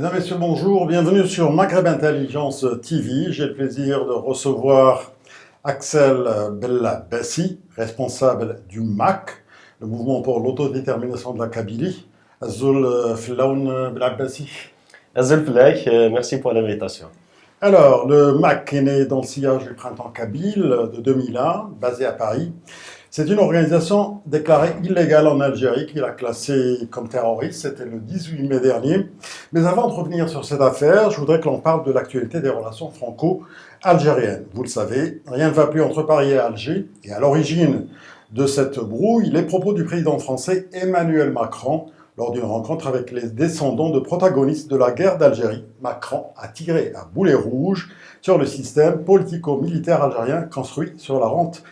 Mesdames, Messieurs, bonjour. Bienvenue sur Maghreb Intelligence TV. J'ai le plaisir de recevoir Axel Bellabessi, responsable du MAC, le mouvement pour l'autodétermination de la Kabylie. Azul Flaoun Bellabessi. Azul Flech, merci pour l'invitation. Alors, le MAC est né dans le sillage du printemps kabyle de 2001, basé à Paris. C'est une organisation déclarée illégale en Algérie qu'il a classée comme terroriste. C'était le 18 mai dernier. Mais avant de revenir sur cette affaire, je voudrais que l'on parle de l'actualité des relations franco-algériennes. Vous le savez, rien ne va plus entre Paris et Alger. Et à l'origine de cette brouille, les propos du président français Emmanuel Macron lors d'une rencontre avec les descendants de protagonistes de la guerre d'Algérie. Macron a tiré à boulet rouge sur le système politico-militaire algérien construit sur la rente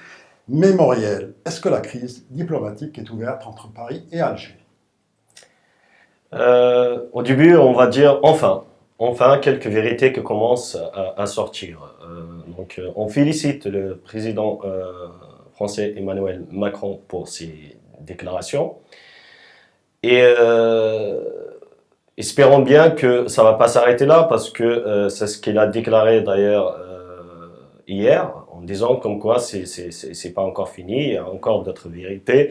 mémorielle. Est-ce que la crise diplomatique est ouverte entre Paris et Alger? Au début, on va dire enfin quelques vérités qui commencent à sortir. On félicite le président français Emmanuel Macron pour ses déclarations et espérons bien que ça va pas s'arrêter là parce que c'est ce qu'il a déclaré d'ailleurs hier en disant comme quoi c'est pas encore fini, il y a encore d'autres vérités.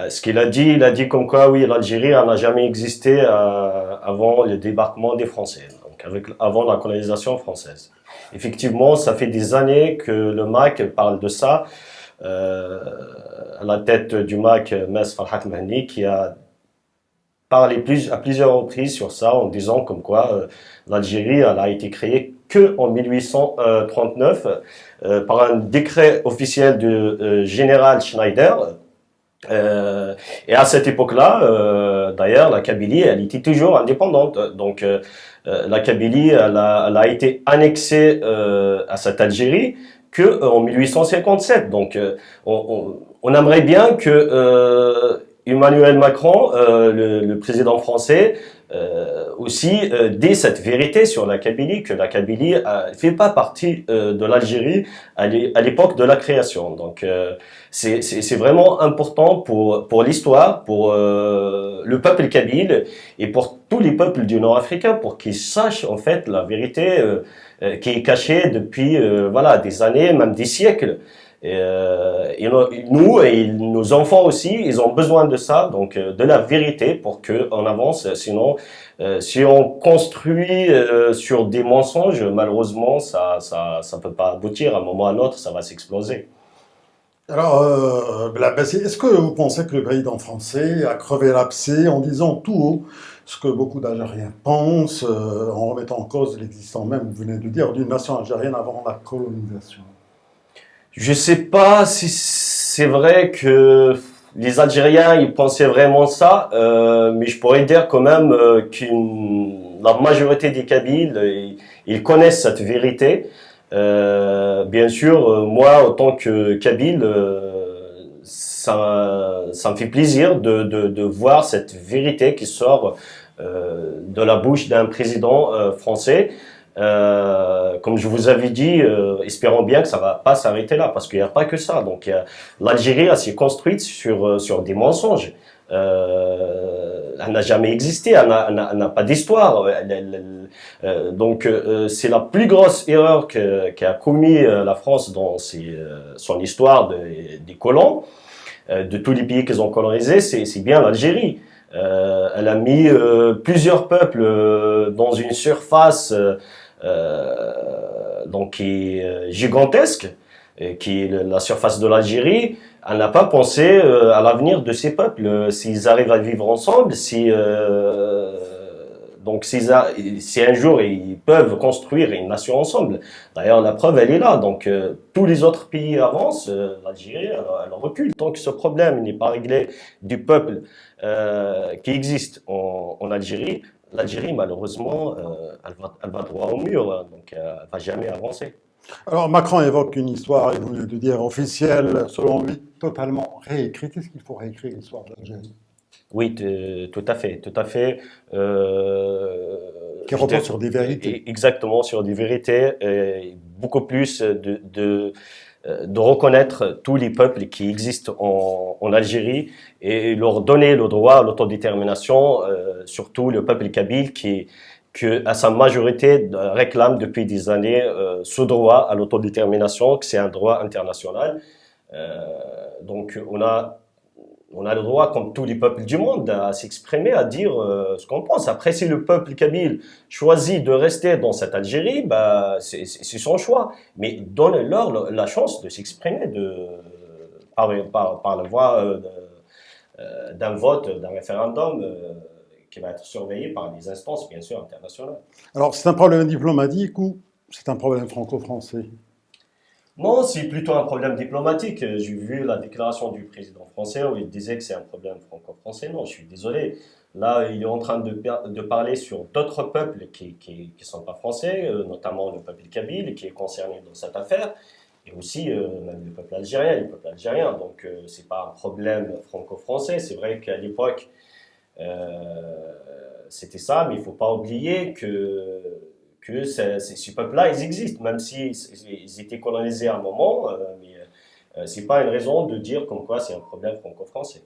Ce qu'il a dit comme quoi oui, l'Algérie n'a jamais existé avant le débarquement des Français, donc avant la colonisation française. Effectivement, ça fait des années que le MAC parle de ça. À la tête du MAC, Mess Farhat Mahni, qui a parlé à plusieurs reprises sur ça en disant comme quoi l'Algérie elle a été créée que en 1839 par un décret officiel du général Schneider. Et à cette époque-là, d'ailleurs, la Kabylie, elle était toujours indépendante. Donc, la Kabylie, elle a été annexée à cette Algérie que en 1857. Donc, on aimerait bien que Emmanuel Macron, le président français, aussi dit cette vérité sur la Kabylie, que la Kabylie ne fait pas partie de l'Algérie à l'époque de la création. Donc c'est vraiment important pour l'histoire, pour le peuple kabyle et pour tous les peuples du Nord africain, pour qu'ils sachent en fait la vérité qui est cachée depuis voilà des années, même des siècles. Et nous et nos enfants aussi, ils ont besoin de ça, donc de la vérité pour qu'on avance. Sinon, si on construit sur des mensonges, malheureusement, ça peut pas aboutir. À un moment ou à un autre, ça va s'exploser. Alors, Bellabessi, est-ce que vous pensez que le président français a crevé l'abcès en disant tout haut ce que beaucoup d'Algériens pensent, en remettant en cause l'existence même, vous venez de dire, d'une nation algérienne avant la colonisation? Je sais pas si c'est vrai que les Algériens ils pensaient vraiment ça, mais je pourrais dire quand même que la majorité des Kabyles ils connaissent cette vérité. Bien sûr, moi en tant que Kabyle, ça me fait plaisir de voir cette vérité qui sort de la bouche d'un président français. Comme je vous avais dit, espérons bien que ça va pas s'arrêter là, parce qu'il n'y a pas que ça. Donc l'Algérie elle s'est construite sur des mensonges. Elle n'a jamais existé, elle n'a pas d'histoire. Donc c'est la plus grosse erreur qu'a commis la France dans son histoire des colons, de tous les pays qu'ils ont colonisés, c'est bien l'Algérie. Elle a mis plusieurs peuples dans une surface donc qui est gigantesque, qui est la surface de l'Algérie. Elle n'a pas pensé à l'avenir de ces peuples, s'ils arrivent à vivre ensemble, donc si un jour ils peuvent construire une nation ensemble. D'ailleurs, la preuve elle est là. Donc tous les autres pays avancent, l'Algérie elle recule. Tant que ce problème n'est pas réglé du peuple qui existe en Algérie, l'Algérie malheureusement elle va droit au mur, hein, donc elle va jamais avancer. Alors, Macron évoque une histoire, et vous venez de dire, officielle, selon lui, totalement réécrite. Est-ce qu'il faut réécrire l'histoire d'Algérie? Oui, tout à fait, tout à fait. Qui repose sur des vérités. Exactement, sur des vérités, beaucoup plus de reconnaître tous les peuples qui existent en Algérie et leur donner le droit à l'autodétermination, surtout le peuple kabyle que à sa majorité réclame depuis des années ce droit à l'autodétermination, que c'est un droit international. Donc on a le droit, comme tous les peuples du monde, à s'exprimer, à dire ce qu'on pense. Après, si le peuple kabyle choisit de rester dans cette Algérie, bah, c'est son choix. Mais donnez-leur la chance de s'exprimer par la voie d'un vote, d'un référendum qui va être surveillé par des instances, bien sûr, internationales. Alors, c'est un problème diplomatique ou c'est un problème franco-français? Non, c'est plutôt un problème diplomatique. J'ai vu la déclaration du président français où il disait que c'est un problème franco-français. Non, je suis désolé. Là, il est en train de parler sur d'autres peuples qui sont pas français, notamment le peuple kabyle qui est concerné dans cette affaire, et aussi même le peuple algérien, les peuples algériens. Donc, c'est pas un problème franco-français. C'est vrai qu'à l'époque, c'était ça, mais il faut pas oublier que ces peuples-là, ils existent, même s'ils étaient colonisés à un moment, mais c'est pas une raison de dire comme quoi c'est un problème franco-français.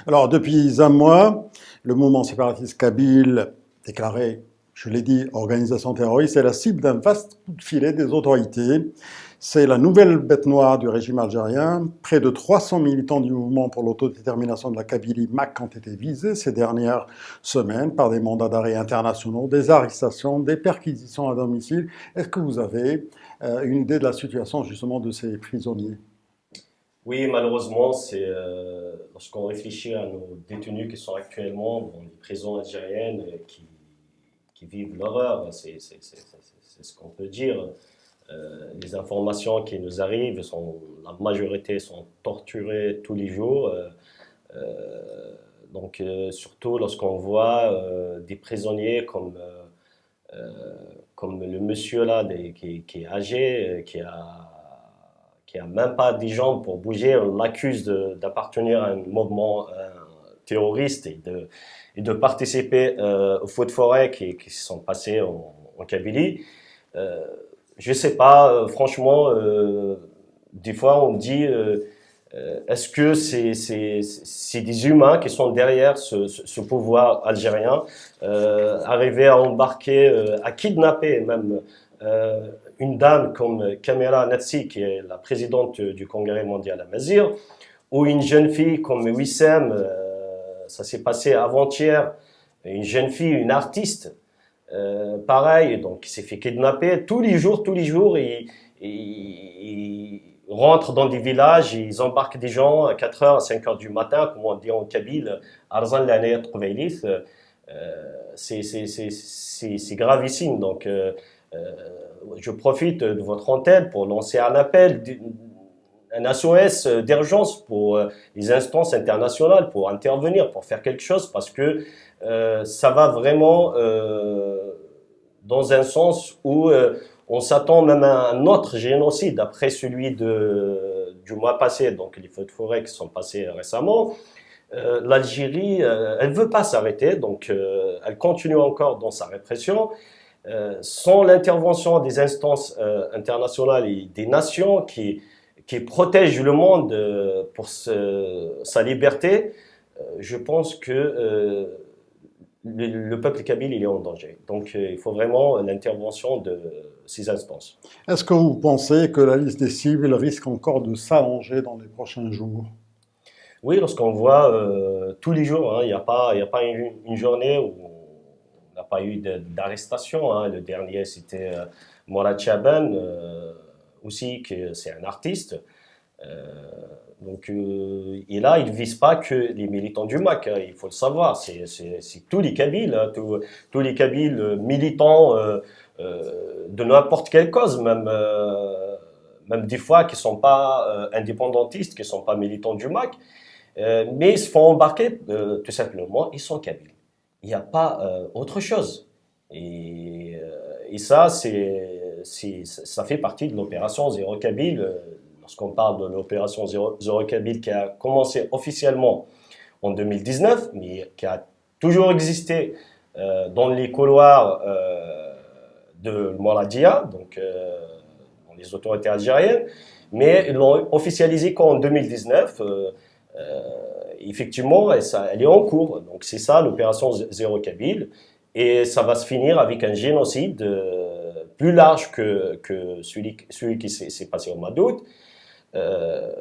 Alors, depuis un mois, le mouvement séparatiste kabyle, déclaré, je l'ai dit, organisation terroriste, est la cible d'un vaste coup de filet des autorités. C'est la nouvelle bête noire du régime algérien. Près de 300 militants du mouvement pour l'autodétermination de la Kabylie, MAC, ont été visés ces dernières semaines par des mandats d'arrêt internationaux, des arrestations, des perquisitions à domicile. Est-ce que vous avez une idée de la situation justement de ces prisonniers? Oui, malheureusement, lorsqu'on réfléchit à nos détenus qui sont actuellement dans les prisons algériennes qui vivent l'horreur, c'est ce qu'on peut dire. Les informations qui nous arrivent, la majorité sont torturées tous les jours. Donc, surtout lorsqu'on voit des prisonniers comme le monsieur là, qui est âgé, qui a même pas des jambes pour bouger, on l'accuse d'appartenir à un mouvement terroriste et de participer aux feux de forêt qui se sont passés en Kabylie. Je sais pas, franchement, des fois on me dit, est-ce que c'est des humains qui sont derrière ce pouvoir algérien, arriver à embarquer, à kidnapper même une dame comme Kamera Natsi, qui est la présidente du Congrès mondial à Mazir, ou une jeune fille comme Wissem, ça s'est passé avant-hier, une jeune fille, une artiste, pareil, donc il s'est fait kidnapper tous les jours, ils rentrent dans des villages, ils embarquent des gens à 4 heures, à 5 heures du matin, comme on dit en kabyle, Arzan Lanayat Qubailis, c'est gravissime. Donc, je profite de votre antenne pour lancer un appel, un SOS d'urgence pour les instances internationales, pour intervenir, pour faire quelque chose, parce que ça va vraiment dans un sens où on s'attend même à un autre génocide après celui du mois passé, donc les feux de forêt qui sont passés récemment. L'Algérie, elle veut pas s'arrêter, donc elle continue encore dans sa répression. Sans l'intervention des instances internationales et des nations qui protègent le monde pour sa liberté, je pense que le peuple kabyle il est en danger. Donc il faut vraiment l'intervention de ces instances. Est-ce que vous pensez que la liste des cibles risque encore de s'allonger dans les prochains jours? Oui, lorsqu'on voit tous les jours, hein, il n'y a pas une journée où on n'a pas eu d'arrestation. Hein. Le dernier, c'était Morad Chaban, aussi, que c'est un artiste. Donc, et là, il ne vise pas que les militants du MAC, hein, il faut le savoir, c'est tous les Kabyles, hein, tous les Kabyles militants de n'importe quelle cause, même des fois qui ne sont pas indépendantistes, qui ne sont pas militants du MAC, mais ils se font embarquer tout simplement, ils sont Kabyles. Il n'y a pas autre chose. Et ça, ça fait partie de l'opération Zéro Kabyle. Lorsqu'on parle de l'opération Zéro Kabyle qui a commencé officiellement en 2019, mais qui a toujours existé dans les couloirs de Mouradia, donc dans les autorités algériennes, mais ils l'ont officialisé qu'en 2019. Effectivement, elle est en cours. Donc c'est ça l'opération Zéro Kabyle. Et ça va se finir avec un génocide plus large que celui qui s'est passé au mois d'août.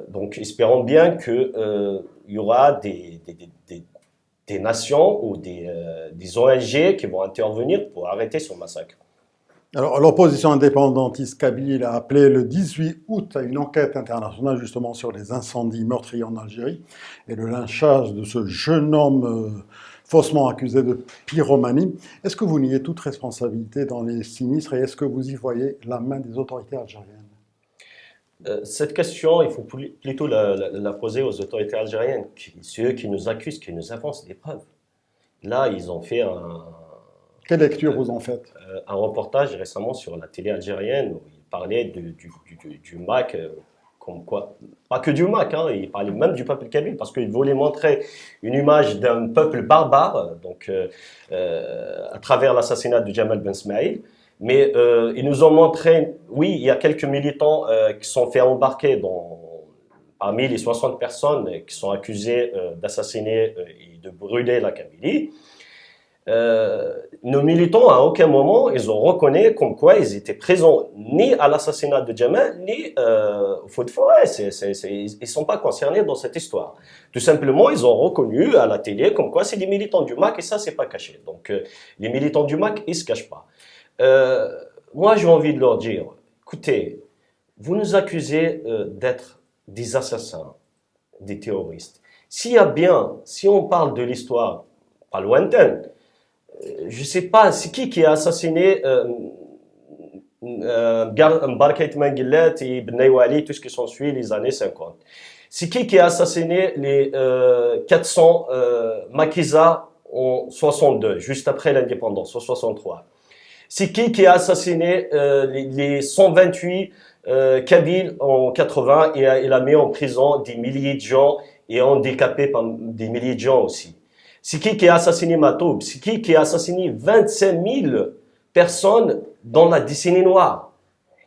Donc, espérons bien qu'il y aura des nations ou des ONG qui vont intervenir pour arrêter ce massacre. Alors, l'opposition indépendantiste kabyle a appelé le 18 août à une enquête internationale justement sur les incendies meurtriers en Algérie et le lynchage de ce jeune homme faussement accusé de pyromanie. Est-ce que vous niez toute responsabilité dans les sinistres et est-ce que vous y voyez la main des autorités algériennes? Cette question, il faut plutôt la poser aux autorités algériennes, ceux qui nous accusent, qui nous avancent des preuves. Là, ils ont fait Quelle lecture vous en faites? un reportage récemment sur la télé algérienne où ils parlaient du MAC, comme quoi, pas que du MAC, hein, ils parlaient même du peuple kabyle parce qu'ils voulaient montrer une image d'un peuple barbare, donc à travers l'assassinat de Jamal Ben Smaïl. Mais ils nous ont montré, oui, il y a quelques militants qui sont fait embarquer parmi les 60 personnes qui sont accusées d'assassiner et de brûler la Kabylie. Nos militants, à aucun moment, ils ont reconnu comme quoi ils étaient présents ni à l'assassinat de Jamal, ni au feu de forêt. Ils ne sont pas concernés dans cette histoire. Tout simplement, ils ont reconnu à la télé comme quoi c'est des militants du MAC et ça, c'est pas caché. Donc, les militants du MAC, ils se cachent pas. Moi, j'ai envie de leur dire, écoutez, vous nous accusez d'être des assassins, des terroristes. Si on parle de l'histoire, pas lointaine, je ne sais pas, c'est qui a assassiné Barkat Menguillet et Ben Wali, tout ce qui s'ensuit les années 50. C'est qui a assassiné les 400 Maquisards en 62, juste après l'indépendance, en 63. C'est qui a assassiné les 128 Kabyles en 80 et il a mis en prison des milliers de gens et handicapé des milliers de gens aussi. C'est qui a assassiné Matoub? C'est qui a assassiné 25 000 personnes dans la décennie noire?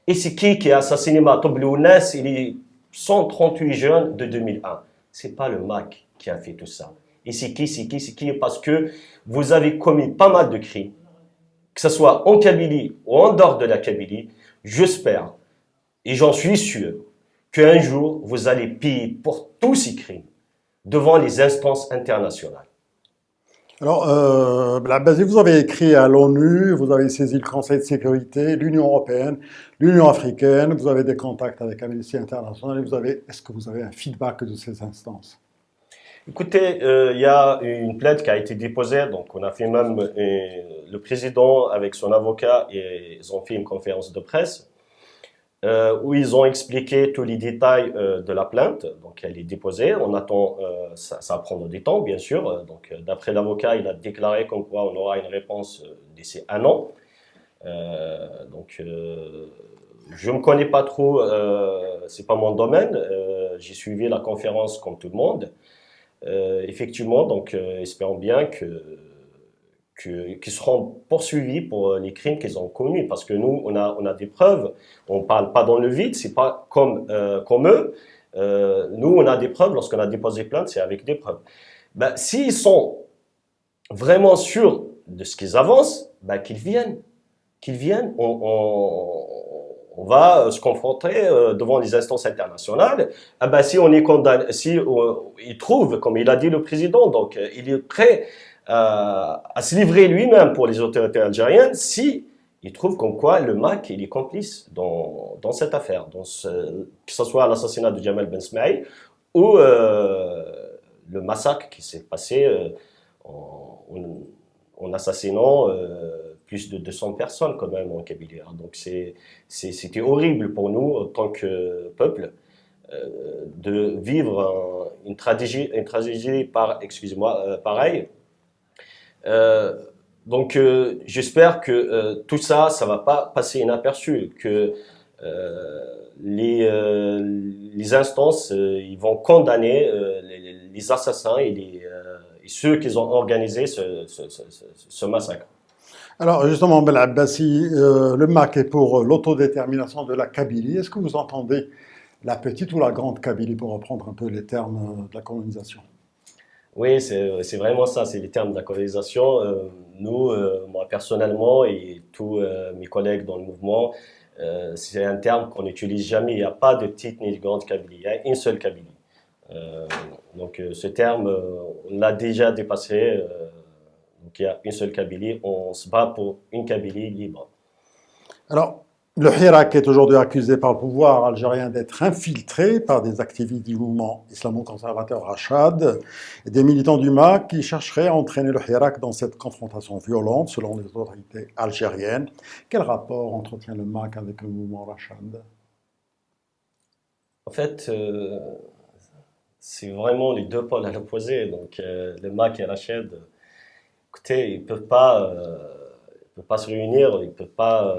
Et c'est qui a assassiné Matoub Lounas et les 138 jeunes de 2001? C'est pas le MAC qui a fait tout ça. Et c'est qui? Parce que vous avez commis pas mal de crimes, que ce soit en Kabylie ou en dehors de la Kabylie. J'espère, et j'en suis sûr, qu'un jour, vous allez payer pour tous ces crimes devant les instances internationales. Alors, Basile, vous avez écrit à l'ONU, vous avez saisi le Conseil de sécurité, l'Union européenne, l'Union africaine, vous avez des contacts avec Amnesty International, est-ce que vous avez un feedback de ces instances? Écoutez, il y a une plainte qui a été déposée, donc on a fait même le président avec son avocat, et ils ont fait une conférence de presse où ils ont expliqué tous les détails de la plainte. Donc elle est déposée, on attend, ça va prendre du temps bien sûr. Donc d'après l'avocat, il a déclaré comme quoi on aura une réponse d'ici un an. Je me connais pas trop, c'est pas mon domaine. J'ai suivi la conférence comme tout le monde. Effectivement, donc espérons bien qu'ils seront poursuivis pour les crimes qu'ils ont commis, parce que nous, on a des preuves. On parle pas dans le vide, c'est pas comme eux. Nous, on a des preuves. Lorsqu'on a déposé plainte, c'est avec des preuves. Ben, s'ils sont vraiment sûrs de ce qu'ils avancent, ben, qu'ils viennent. On va se confronter devant les instances internationales. Ah ben, si on est condamné, il trouve, comme il a dit le président, donc il est prêt à se livrer lui-même pour les autorités algériennes si il trouve comme quoi le MAC il est complice dans cette affaire, que ce soit l'assassinat de Jamal Ben Smaïl ou le massacre qui s'est passé en assassinant plus de 200 personnes quand même en Kabylie. Donc c'était horrible pour nous en tant que peuple de vivre une tragédie pareille. J'espère que tout ça va pas passer inaperçu, que les instances ils vont condamner les assassins et ceux qui ont organisé ce massacre. Alors justement, Bel Abbassi, le MAC est pour l'autodétermination de la Kabylie. Est-ce que vous entendez la petite ou la grande Kabylie, pour reprendre un peu les termes de la colonisation? Oui, c'est vraiment ça, c'est les termes de la colonisation. Nous, moi personnellement et tous mes collègues dans le mouvement, c'est un terme qu'on n'utilise jamais. Il n'y a pas de petite ni de grande Kabylie, il y a une seule Kabylie. Euh, ce terme, on l'a déjà dépassé. Donc il y a une seule Kabylie, on se bat pour une Kabylie libre. Alors, le Hirak est aujourd'hui accusé par le pouvoir algérien d'être infiltré par des activistes du mouvement islamo-conservateur Rachad et des militants du MAC qui chercheraient à entraîner le Hirak dans cette confrontation violente selon les autorités algériennes. Quel rapport entretient le MAC avec le mouvement Rachad? En fait, c'est vraiment les deux pôles à l'opposé. Donc le MAC et Rachid, écoutez, ils peuvent pas se réunir, ils peuvent pas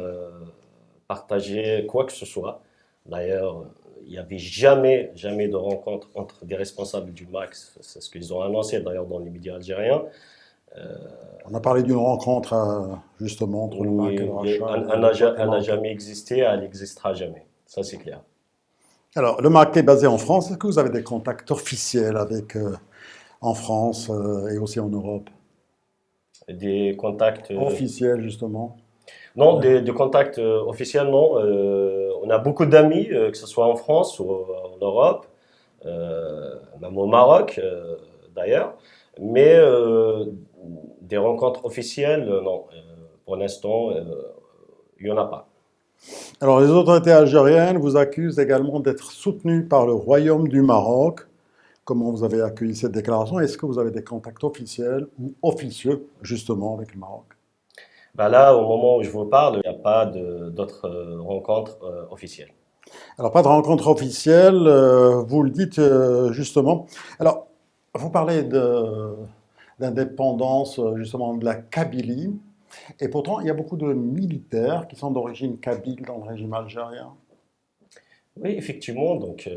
partager quoi que ce soit. D'ailleurs, il n'y avait jamais de rencontre entre des responsables du MAX. C'est ce qu'ils ont annoncé d'ailleurs dans les médias algériens. On a parlé d'une rencontre justement entre le MAC et le Rachad à l'époque des Elle n'a Marocains. jamais existé, elle n'existera jamais. Ça, c'est clair. Alors, le MAC est basé en France. Est-ce que vous avez des contacts officiels avec en France et aussi en Europe? Des contacts, Officiels, justement. non, des contacts officiels, non. On a beaucoup d'amis, que ce soit en France ou en Europe, même au Maroc, d'ailleurs. Mais des rencontres officielles, non. Pour l'instant, il n'y en a pas. Alors, les autorités algériennes vous accusent également d'être soutenu par le Royaume du Maroc. Comment vous avez accueilli cette déclaration? Est-ce que vous avez des contacts officiels ou officieux, justement, avec le Maroc? Ben là, au moment où je vous parle, il n'y a pas d'autres rencontres officielles. Alors, pas de rencontre officielle, vous le dites justement. Alors, vous parlez d'indépendance, justement, de la Kabylie. Et pourtant, il y a beaucoup de militaires qui sont d'origine kabyle dans le régime algérien. Oui, effectivement, donc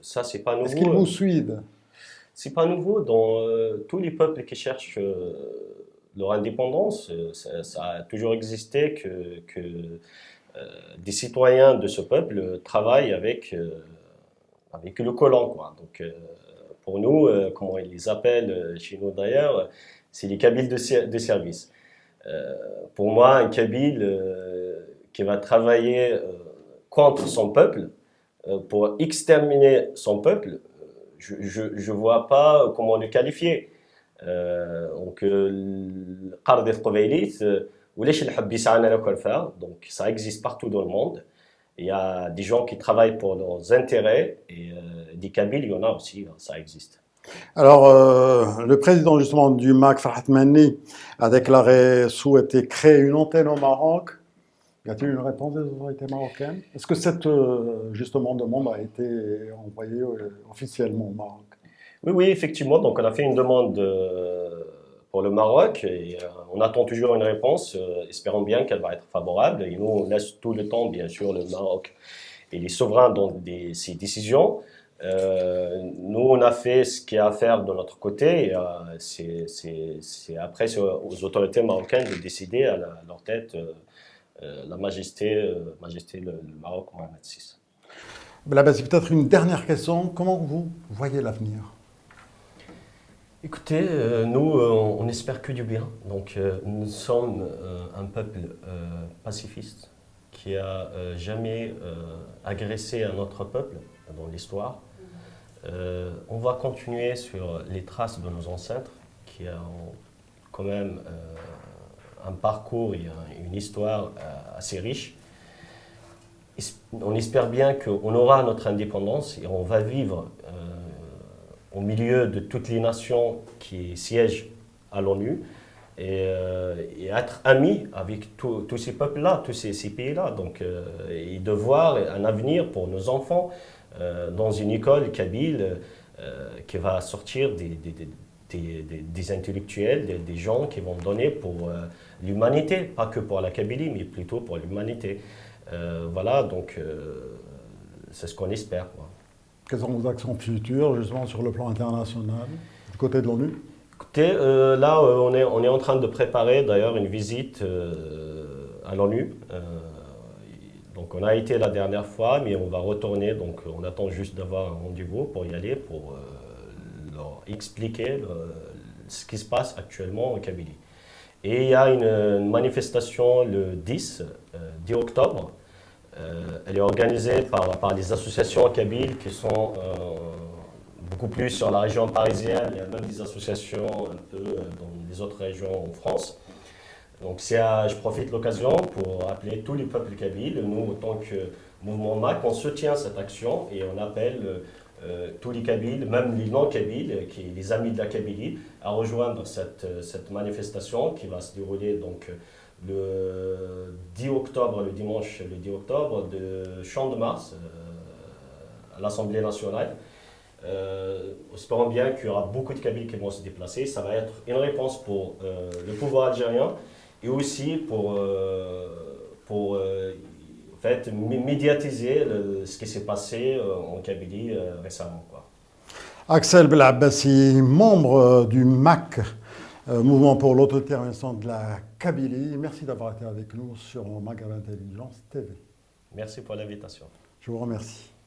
ça, c'est pas Est-ce qu'ils nouveau. vous suivent? C'est pas nouveau dans tous les peuples qui cherchent leur indépendance. Ça a toujours existé que des citoyens de ce peuple travaillent avec le colon, quoi. Donc, pour nous, comment ils les appellent chez nous d'ailleurs, c'est les Kabyles de service. Pour moi, un Kabyle qui va travailler contre son peuple, pour exterminer son peuple, je vois pas comment le qualifier. Donc, القرض القبيليت وليش الحب يسعى لك الفار. Donc, ça existe partout dans le monde. Il y a des gens qui travaillent pour leurs intérêts et des Kabyles, il y en a aussi, hein, ça existe. Alors, le président justement du MAC, Farhat Mani, a déclaré souhaiter créer une antenne au Maroc. Y a-t-il une réponse des autorités marocaines? Est-ce que cette justement demande a été envoyée officiellement au Maroc? Oui, oui, effectivement. Donc, on a fait une demande pour le Maroc et on attend toujours une réponse. Espérons bien qu'elle va être favorable. Et nous, on laisse tout le temps, bien sûr, le Maroc et les souverains dans ces décisions. Nous, on a fait ce qu'il y a à faire de notre côté. Et, après aux autorités marocaines de décider à leur tête la majesté le Maroc Mohamed VI. Là, ben, c'est peut-être une dernière question. Comment vous voyez l'avenir? Écoutez, nous, on espère que du bien. Donc, nous sommes un peuple pacifiste qui a jamais agressé un autre peuple dans l'histoire. On va continuer sur les traces de nos ancêtres qui ont quand même un parcours et une histoire assez riche. On espère bien qu'on aura notre indépendance et on va vivre au milieu de toutes les nations qui siègent à l'ONU et être amis avec tous ces peuples-là, tous ces pays-là. Donc, et de voir un avenir pour nos enfants dans une école kabyle qui va sortir des intellectuels, des gens qui vont donner pour l'humanité, pas que pour la Kabylie, mais plutôt pour l'humanité. Voilà, donc c'est ce qu'on espère, quoi. Quelles sont vos actions futures, justement, sur le plan international, du côté de l'ONU? Écoutez, là, on est en train de préparer d'ailleurs une visite à l'ONU. Donc, on a été la dernière fois, mais on va retourner. Donc, on attend juste d'avoir un rendez-vous pour y aller, pour leur expliquer ce qui se passe actuellement en Kabylie. Et il y a une manifestation le 10 octobre. Elle est organisée par des associations kabyles qui sont beaucoup plus sur la région parisienne. Il y a même des associations un peu dans les autres régions en France. Donc je profite de l'occasion pour appeler tous les peuples kabyles. Nous, en tant que mouvement MAC, on soutient cette action et on appelle tous les Kabyles, même les non-Kabyles, les amis de la Kabylie, à rejoindre cette manifestation qui va se dérouler donc le 10 octobre, le dimanche le 10 octobre, de Champ de Mars à l'Assemblée nationale. Espérons bien qu'il y aura beaucoup de Kabyles qui vont se déplacer. Ça va être une réponse pour le pouvoir algérien et aussi pour en fait, médiatiser ce qui s'est passé en Kabylie récemment, quoi. Axel Belabassi, membre du MAC, Mouvement pour l'autodétermination de la Kabylie. Merci d'avoir été avec nous sur Maghreb Intelligence TV. Merci pour l'invitation. Je vous remercie.